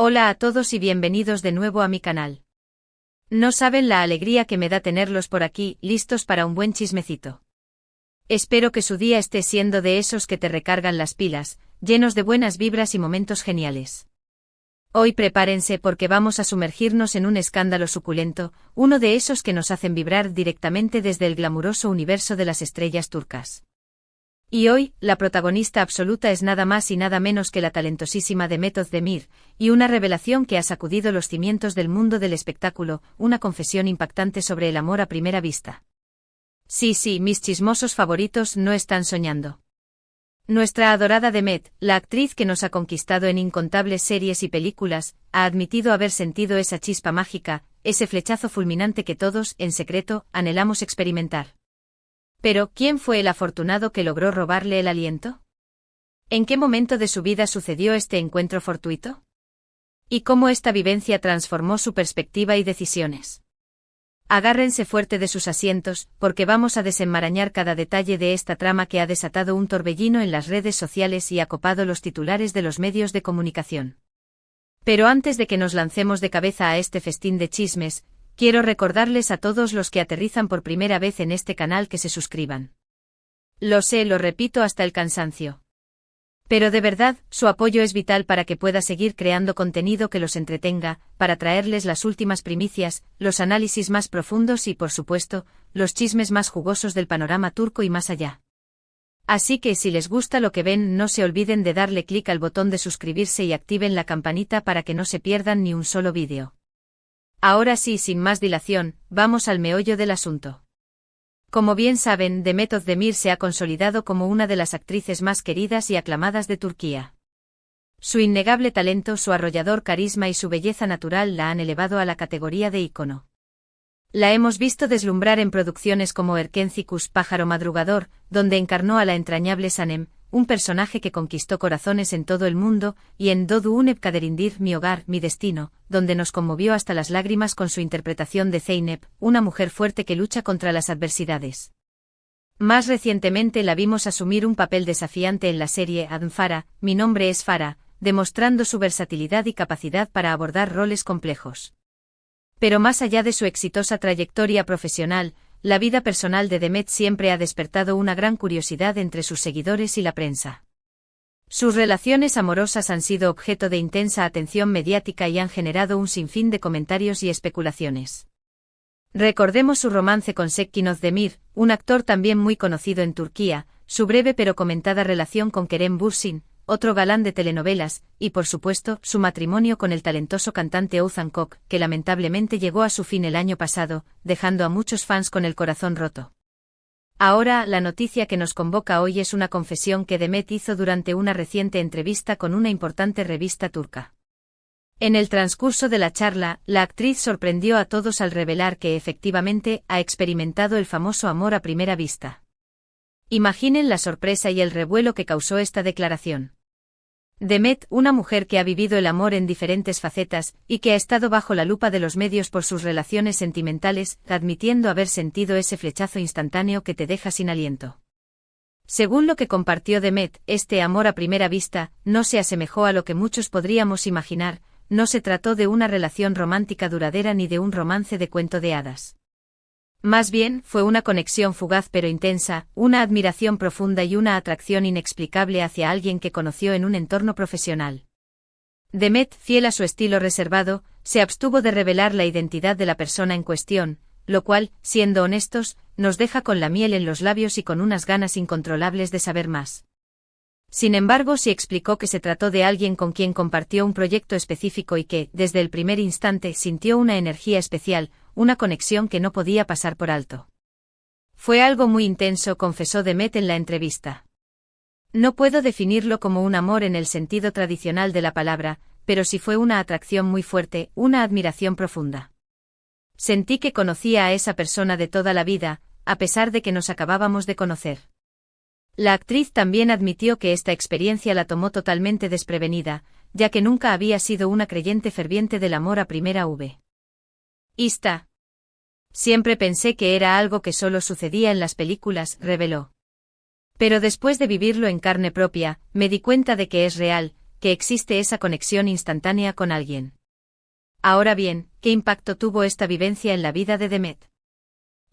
Hola a todos y bienvenidos de nuevo a mi canal. No saben la alegría que me da tenerlos por aquí, listos para un buen chismecito. Espero que su día esté siendo de esos que te recargan las pilas, llenos de buenas vibras y momentos geniales. Hoy prepárense porque vamos a sumergirnos en un escándalo suculento, uno de esos que nos hacen vibrar directamente desde el glamuroso universo de las estrellas turcas. Y hoy, la protagonista absoluta es nada más y nada menos que la talentosísima Demet Özdemir, y una revelación que ha sacudido los cimientos del mundo del espectáculo, una confesión impactante sobre el amor a primera vista. Sí, mis chismosos favoritos no están soñando. Nuestra adorada Demet, la actriz que nos ha conquistado en incontables series y películas, ha admitido haber sentido esa chispa mágica, ese flechazo fulminante que todos, en secreto, anhelamos experimentar. Pero, ¿quién fue el afortunado que logró robarle el aliento? ¿En qué momento de su vida sucedió este encuentro fortuito? ¿Y cómo esta vivencia transformó su perspectiva y decisiones? Agárrense fuerte de sus asientos, porque vamos a desenmarañar cada detalle de esta trama que ha desatado un torbellino en las redes sociales y ha copado los titulares de los medios de comunicación. Pero antes de que nos lancemos de cabeza a este festín de chismes, quiero recordarles a todos los que aterrizan por primera vez en este canal que se suscriban. Lo sé, lo repito hasta el cansancio. Pero de verdad, su apoyo es vital para que pueda seguir creando contenido que los entretenga, para traerles las últimas primicias, los análisis más profundos y, por supuesto, los chismes más jugosos del panorama turco y más allá. Así que si les gusta lo que ven, no se olviden de darle clic al botón de suscribirse y activen la campanita para que no se pierdan ni un solo vídeo. Ahora sí, sin más dilación, vamos al meollo del asunto. Como bien saben, Demet Özdemir se ha consolidado como una de las actrices más queridas y aclamadas de Turquía. Su innegable talento, su arrollador carisma y su belleza natural la han elevado a la categoría de ícono. La hemos visto deslumbrar en producciones como Erkencikus, Pájaro Madrugador, donde encarnó a la entrañable Sanem, un personaje que conquistó corazones en todo el mundo, y en Doğu Unep Kaderindir, Mi Hogar, Mi Destino, donde nos conmovió hasta las lágrimas con su interpretación de Zeynep, una mujer fuerte que lucha contra las adversidades. Más recientemente la vimos asumir un papel desafiante en la serie Adn Farah, Mi Nombre es Farah, demostrando su versatilidad y capacidad para abordar roles complejos. Pero más allá de su exitosa trayectoria profesional, la vida personal de Demet siempre ha despertado una gran curiosidad entre sus seguidores y la prensa. Sus relaciones amorosas han sido objeto de intensa atención mediática y han generado un sinfín de comentarios y especulaciones. Recordemos su romance con Sekin Özdemir, un actor también muy conocido en Turquía, su breve pero comentada relación con Kerem Bürsin, otro galán de telenovelas, y por supuesto, su matrimonio con el talentoso cantante Oğuzhan Koç, que lamentablemente llegó a su fin el año pasado, dejando a muchos fans con el corazón roto. Ahora, la noticia que nos convoca hoy es una confesión que Demet hizo durante una reciente entrevista con una importante revista turca. En el transcurso de la charla, la actriz sorprendió a todos al revelar que efectivamente ha experimentado el famoso amor a primera vista. Imaginen la sorpresa y el revuelo que causó esta declaración. Demet, una mujer que ha vivido el amor en diferentes facetas, y que ha estado bajo la lupa de los medios por sus relaciones sentimentales, admitiendo haber sentido ese flechazo instantáneo que te deja sin aliento. Según lo que compartió Demet, este amor a primera vista, no se asemejó a lo que muchos podríamos imaginar, no se trató de una relación romántica duradera ni de un romance de cuento de hadas. Más bien, fue una conexión fugaz pero intensa, una admiración profunda y una atracción inexplicable hacia alguien que conoció en un entorno profesional. Demet, fiel a su estilo reservado, se abstuvo de revelar la identidad de la persona en cuestión, lo cual, siendo honestos, nos deja con la miel en los labios y con unas ganas incontrolables de saber más. Sin embargo, sí explicó que se trató de alguien con quien compartió un proyecto específico y que, desde el primer instante, sintió una energía especial, una conexión que no podía pasar por alto. Fue algo muy intenso, confesó Demet en la entrevista. No puedo definirlo como un amor en el sentido tradicional de la palabra, pero sí fue una atracción muy fuerte, una admiración profunda. Sentí que conocía a esa persona de toda la vida, a pesar de que nos acabábamos de conocer. La actriz también admitió que esta experiencia la tomó totalmente desprevenida, ya que nunca había sido una creyente ferviente del amor a primera vista. Siempre pensé que era algo que solo sucedía en las películas, reveló. Pero después de vivirlo en carne propia, me di cuenta de que es real, que existe esa conexión instantánea con alguien. Ahora bien, ¿qué impacto tuvo esta vivencia en la vida de Demet?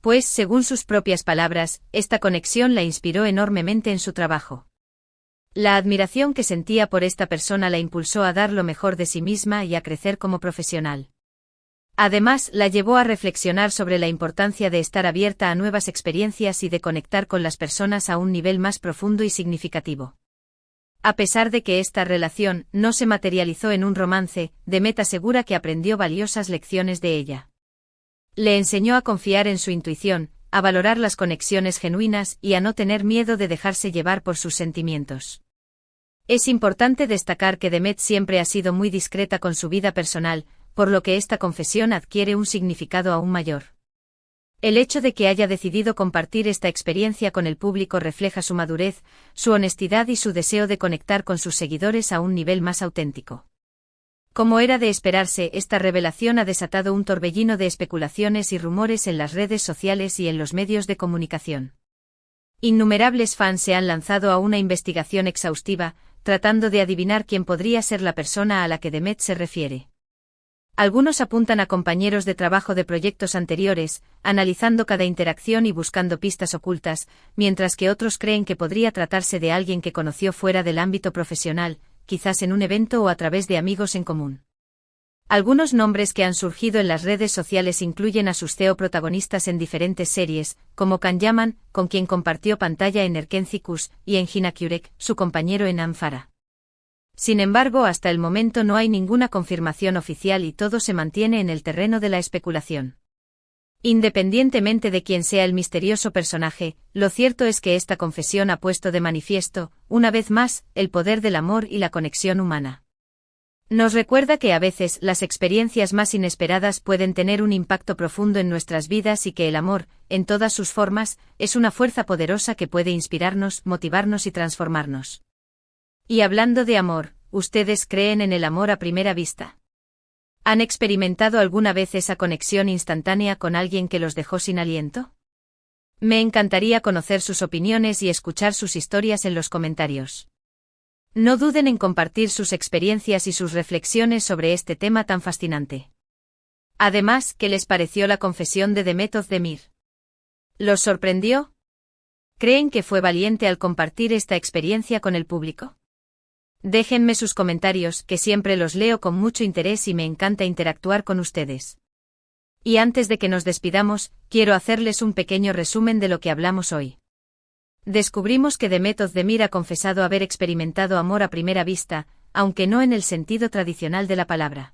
Pues, según sus propias palabras, esta conexión la inspiró enormemente en su trabajo. La admiración que sentía por esta persona la impulsó a dar lo mejor de sí misma y a crecer como profesional. Además, la llevó a reflexionar sobre la importancia de estar abierta a nuevas experiencias y de conectar con las personas a un nivel más profundo y significativo. A pesar de que esta relación no se materializó en un romance, Demet asegura que aprendió valiosas lecciones de ella. Le enseñó a confiar en su intuición, a valorar las conexiones genuinas y a no tener miedo de dejarse llevar por sus sentimientos. Es importante destacar que Demet siempre ha sido muy discreta con su vida personal, por lo que esta confesión adquiere un significado aún mayor. El hecho de que haya decidido compartir esta experiencia con el público refleja su madurez, su honestidad y su deseo de conectar con sus seguidores a un nivel más auténtico. Como era de esperarse, esta revelación ha desatado un torbellino de especulaciones y rumores en las redes sociales y en los medios de comunicación. Innumerables fans se han lanzado a una investigación exhaustiva, tratando de adivinar quién podría ser la persona a la que Demet se refiere. Algunos apuntan a compañeros de trabajo de proyectos anteriores, analizando cada interacción y buscando pistas ocultas, mientras que otros creen que podría tratarse de alguien que conoció fuera del ámbito profesional, quizás en un evento o a través de amigos en común. Algunos nombres que han surgido en las redes sociales incluyen a sus CEO protagonistas en diferentes series, como Can Yaman, con quien compartió pantalla en Erkencicus, y en Gina Kurek, su compañero en Amphara. Sin embargo, hasta el momento no hay ninguna confirmación oficial y todo se mantiene en el terreno de la especulación. Independientemente de quién sea el misterioso personaje, lo cierto es que esta confesión ha puesto de manifiesto, una vez más, el poder del amor y la conexión humana. Nos recuerda que a veces las experiencias más inesperadas pueden tener un impacto profundo en nuestras vidas y que el amor, en todas sus formas, es una fuerza poderosa que puede inspirarnos, motivarnos y transformarnos. Y hablando de amor, ¿ustedes creen en el amor a primera vista? ¿Han experimentado alguna vez esa conexión instantánea con alguien que los dejó sin aliento? Me encantaría conocer sus opiniones y escuchar sus historias en los comentarios. No duden en compartir sus experiencias y sus reflexiones sobre este tema tan fascinante. Además, ¿qué les pareció la confesión de Demet Özdemir? ¿Los sorprendió? ¿Creen que fue valiente al compartir esta experiencia con el público? Déjenme sus comentarios, que siempre los leo con mucho interés y me encanta interactuar con ustedes. Y antes de que nos despidamos, quiero hacerles un pequeño resumen de lo que hablamos hoy. Descubrimos que Demet Özdemir ha confesado haber experimentado amor a primera vista, aunque no en el sentido tradicional de la palabra.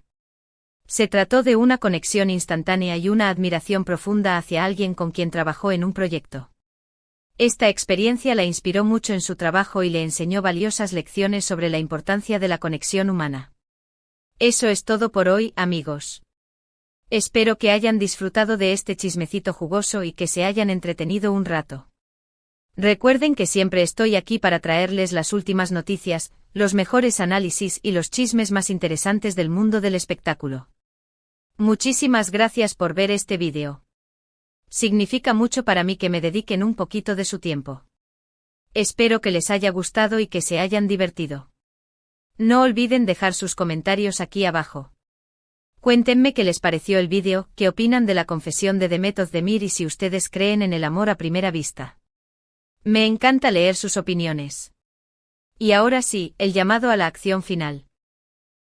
Se trató de una conexión instantánea y una admiración profunda hacia alguien con quien trabajó en un proyecto. Esta experiencia la inspiró mucho en su trabajo y le enseñó valiosas lecciones sobre la importancia de la conexión humana. Eso es todo por hoy, amigos. Espero que hayan disfrutado de este chismecito jugoso y que se hayan entretenido un rato. Recuerden que siempre estoy aquí para traerles las últimas noticias, los mejores análisis y los chismes más interesantes del mundo del espectáculo. Muchísimas gracias por ver este vídeo. Significa mucho para mí que me dediquen un poquito de su tiempo. Espero que les haya gustado y que se hayan divertido. No olviden dejar sus comentarios aquí abajo. Cuéntenme qué les pareció el vídeo, qué opinan de la confesión de Demet Özdemir y si ustedes creen en el amor a primera vista. Me encanta leer sus opiniones. Y ahora sí, el llamado a la acción final.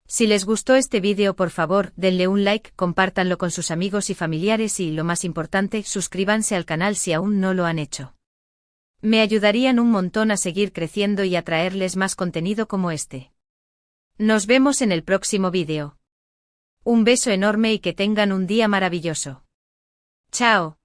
Si les gustó este vídeo, por favor, denle un like, compártanlo con sus amigos y familiares y, lo más importante, suscríbanse al canal si aún no lo han hecho. Me ayudarían un montón a seguir creciendo y a traerles más contenido como este. Nos vemos en el próximo vídeo. Un beso enorme y que tengan un día maravilloso. Chao.